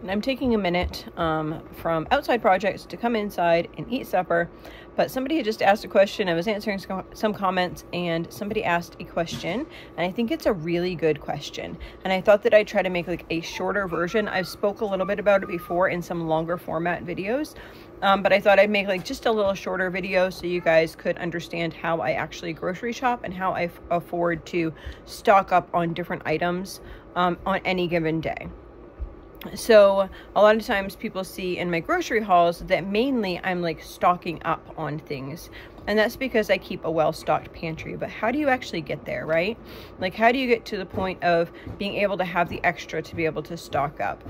I'm taking a minute from outside projects to come inside and eat supper. But somebody had just asked a question. I was answering some comments, and somebody asked a question, and I think it's a really good question. And I thought that I'd try to make like a shorter version. I've spoke a little bit about it before in some longer format videos, but I thought I'd make like just a little shorter video so you guys could understand how I actually grocery shop and how I afford to stock up on different items on any given day. So a lot of times people see in my grocery hauls that mainly I'm like stocking up on things, and that's because I keep a well-stocked pantry. But how do you actually get there, right? Like, how do you get to the point of being able to have the extra to be able to stock up?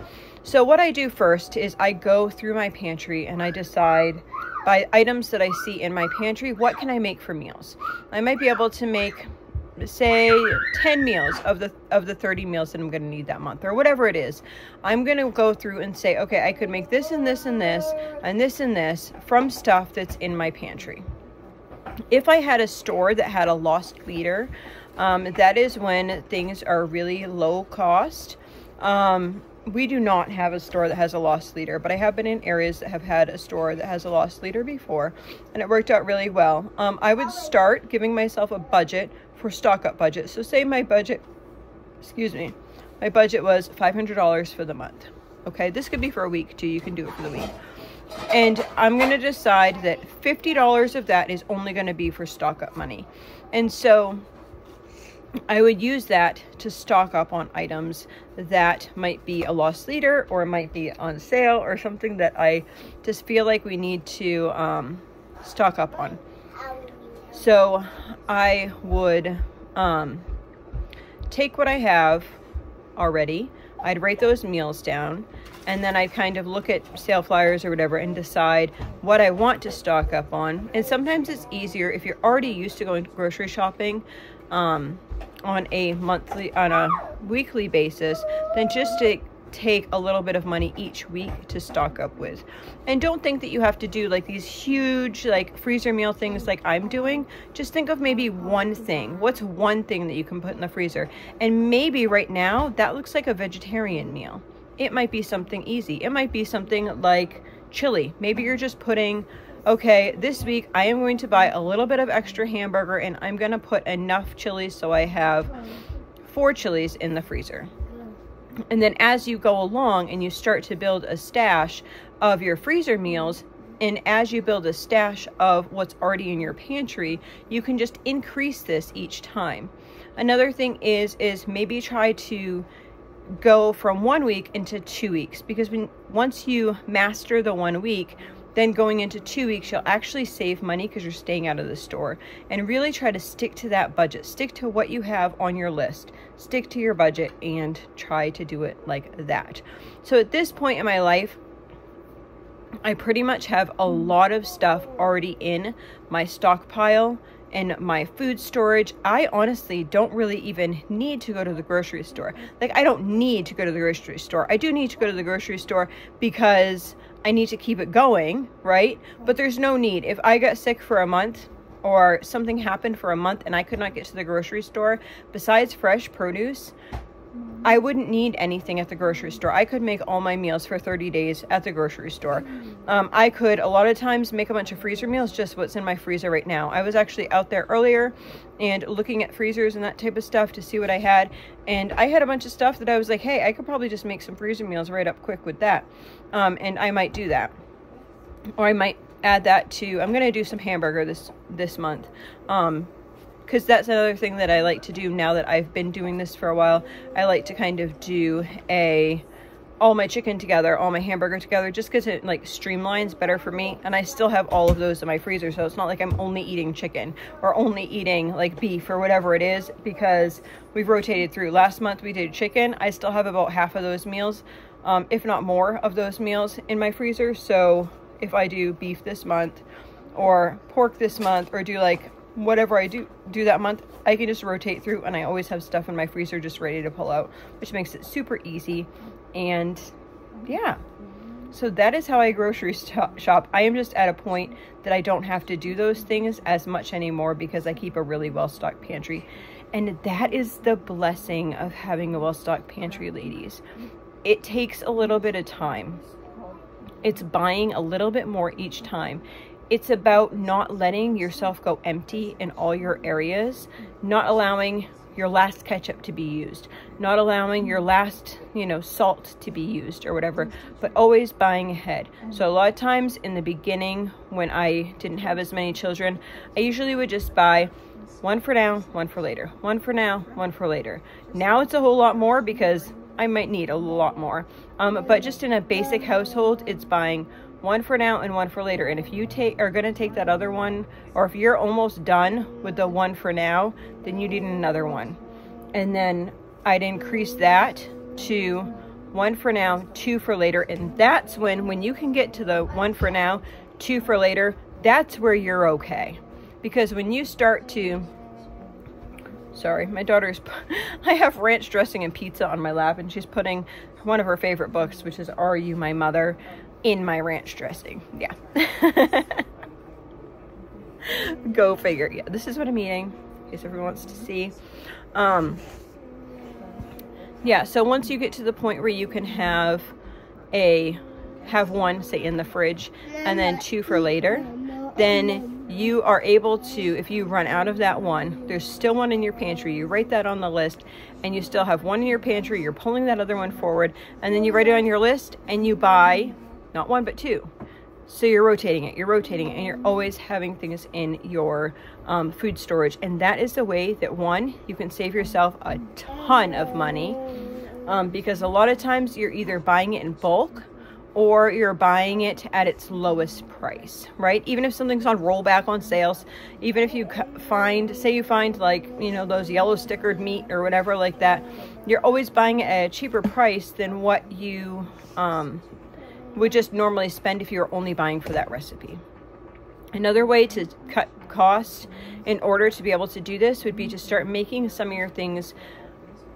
So what I do first is I go through my pantry and I decide by items that I see in my pantry, what can I make for meals? I might be able to make, say, 10 meals of the 30 meals that I'm going to need that month, or whatever it is. I'm going to go through and say, okay, I could make this and this and this and this and this from stuff that's in my pantry. If I had a store that had a lost leader, that is when things are really low cost. We do not have a store that has a lost leader, but I have been in areas that have had a store that has a lost leader before, and it worked out really well. I would start giving myself a budget for stock up budget. So say my budget, my budget was $500 for the month. Okay, this could be for a week too. You can do it for the week. And I'm going to decide that $50 of that is only going to be for stock up money. And so I would use that to stock up on items that might be a lost leader, or it might be on sale, or something that I just feel like we need to stock up on. So I would take what I have already, I'd write those meals down, and then I'd kind of look at sale flyers or whatever and decide what I want to stock up on. And sometimes it's easier if you're already used to going grocery shopping on a weekly basis, than just to take a little bit of money each week to stock up with. And don't think that you have to do like these huge like freezer meal things like I'm doing. Just think of maybe one thing. What's one thing that you can put in the freezer? And maybe right now that looks like a vegetarian meal. It might be something easy. It might be something like chili. Maybe you're just putting, okay, this week I am going to buy a little bit of extra hamburger, and I'm going to put enough chilies so I have 4 chilies in the freezer. And then as you go along and you start to build a stash of your freezer meals, and as you build a stash of what's already in your pantry, you can just increase this each time. Another thing is maybe try to go from 1 week into 2 weeks, because once you master the 1 week, then going into 2 weeks, you'll actually save money because you're staying out of the store. And really try to stick to that budget. Stick to what you have on your list. Stick to your budget and try to do it like that. So at this point in my life, I pretty much have a lot of stuff already in my stockpile and my food storage. I honestly don't really even need to go to the grocery store. Like, I don't need to go to the grocery store. I do need to go to the grocery store because I need to keep it going, right? But there's no need. If I got sick for a month or something happened for a month and I could not get to the grocery store, besides fresh produce, I wouldn't need anything at the grocery store. I could make all my meals for 30 days at the grocery store. I could, a lot of times, make a bunch of freezer meals, just what's in my freezer right now. I was actually out there earlier and looking at freezers and that type of stuff to see what I had. And I had a bunch of stuff that I was like, hey, I could probably just make some freezer meals right up quick with that. And I might do that. Or I might add that to, I'm going to do some hamburger this month. Because that's another thing that I like to do now that I've been doing this for a while. I like to kind of do all my chicken together, all my hamburger together, just because it like streamlines better for me. And I still have all of those in my freezer, so it's not like I'm only eating chicken or only eating like beef or whatever it is, because we've rotated through. Last month we did chicken. I still have about half of those meals, if not more of those meals in my freezer. So if I do beef this month or pork this month, or do like whatever I do that month, I can just rotate through, and I always have stuff in my freezer just ready to pull out, which makes it super easy. And yeah, so that is how I grocery shop. I am just at a point that I don't have to do those things as much anymore because I keep a really well-stocked pantry. And that is the blessing of having a well-stocked pantry, ladies. it takes a little bit of time. It's buying a little bit more each time. It's about not letting yourself go empty in all your areas, not allowing your last ketchup to be used, not allowing your last, you know, salt to be used or whatever, but always buying ahead. So a lot of times in the beginning, when I didn't have as many children, I usually would just buy one for now, one for later, one for now, one for later. Now it's a whole lot more because I might need a lot more. But just in a basic household, it's buying one for now and one for later. And if you are going to take that other one, or if you're almost done with the one for now, then you need another one. And then I'd increase that to one for now, two for later. And that's when you can get to the one for now, two for later, that's where you're okay. Because when you start to, sorry, my daughter's, I have ranch dressing and pizza on my lap, and she's putting one of her favorite books, which is Are You My Mother, in my ranch dressing. Yeah. Go figure. Yeah, this is what I'm eating, in case everyone wants to see. Yeah, so once you get to the point where you can have one, say, in the fridge, and then two for later, then you are able to, if you run out of that one, there's still one in your pantry. You write that on the list, and you still have one in your pantry. You're pulling that other one forward, and then you write it on your list, and you buy not one, but two. So you're rotating it, and you're always having things in your food storage. And that is the way that, one, you can save yourself a ton of money, because a lot of times you're either buying it in bulk or you're buying it at its lowest price, right? Even if something's on rollback on sales, even if you find, say you find, like, you know, those yellow stickered meat or whatever like that, you're always buying it at a cheaper price than what you would just normally spend if you're only buying for that recipe. Another way to cut costs in order to be able to do this would be to start making some of your things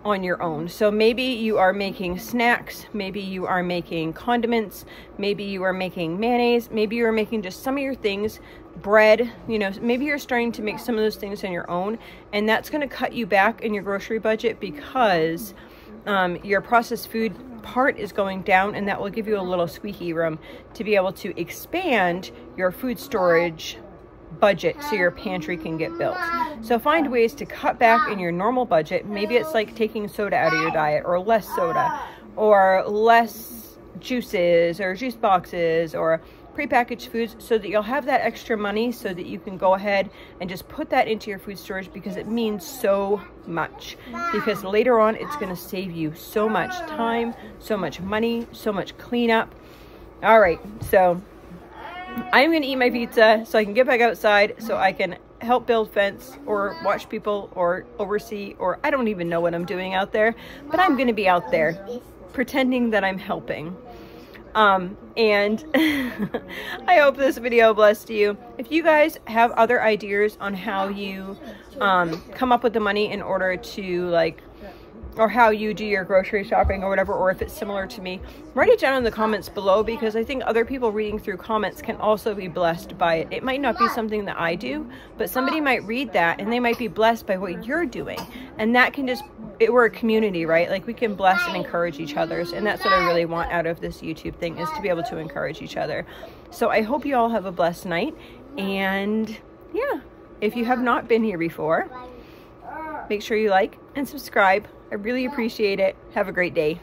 on your own. So maybe you are making snacks, maybe you are making condiments, maybe you are making mayonnaise, maybe you are making just some of your things, bread, you know, maybe you're starting to make some of those things on your own, and that's going to cut you back in your grocery budget because your processed food part is going down, and that will give you a little squeaky room to be able to expand your food storage budget so your pantry can get built. So find ways to cut back in your normal budget. Maybe it's like taking soda out of your diet, or less soda, or less juices or juice boxes or prepackaged foods, so that you'll have that extra money so that you can go ahead and just put that into your food storage, because it means so much. Because later on, it's going to save you so much time, so much money, so much cleanup. All right, so I'm going to eat my pizza so I can get back outside, so I can help build fence or watch people or oversee, or I don't even know what I'm doing out there, but I'm going to be out there pretending that I'm helping. And I hope this video blessed you. If you guys have other ideas on how you come up with the money in order to, like, or how you do your grocery shopping or whatever, or if it's similar to me, write it down in the comments below, because I think other people reading through comments can also be blessed by it. It might not be something that I do, but somebody might read that and they might be blessed by what you're doing. And that can just, we're a community, right? Like, we can bless and encourage each other. And that's what I really want out of this YouTube thing, is to be able to encourage each other. So I hope you all have a blessed night. And yeah, if you have not been here before, make sure you like and subscribe. I really appreciate it. Have a great day.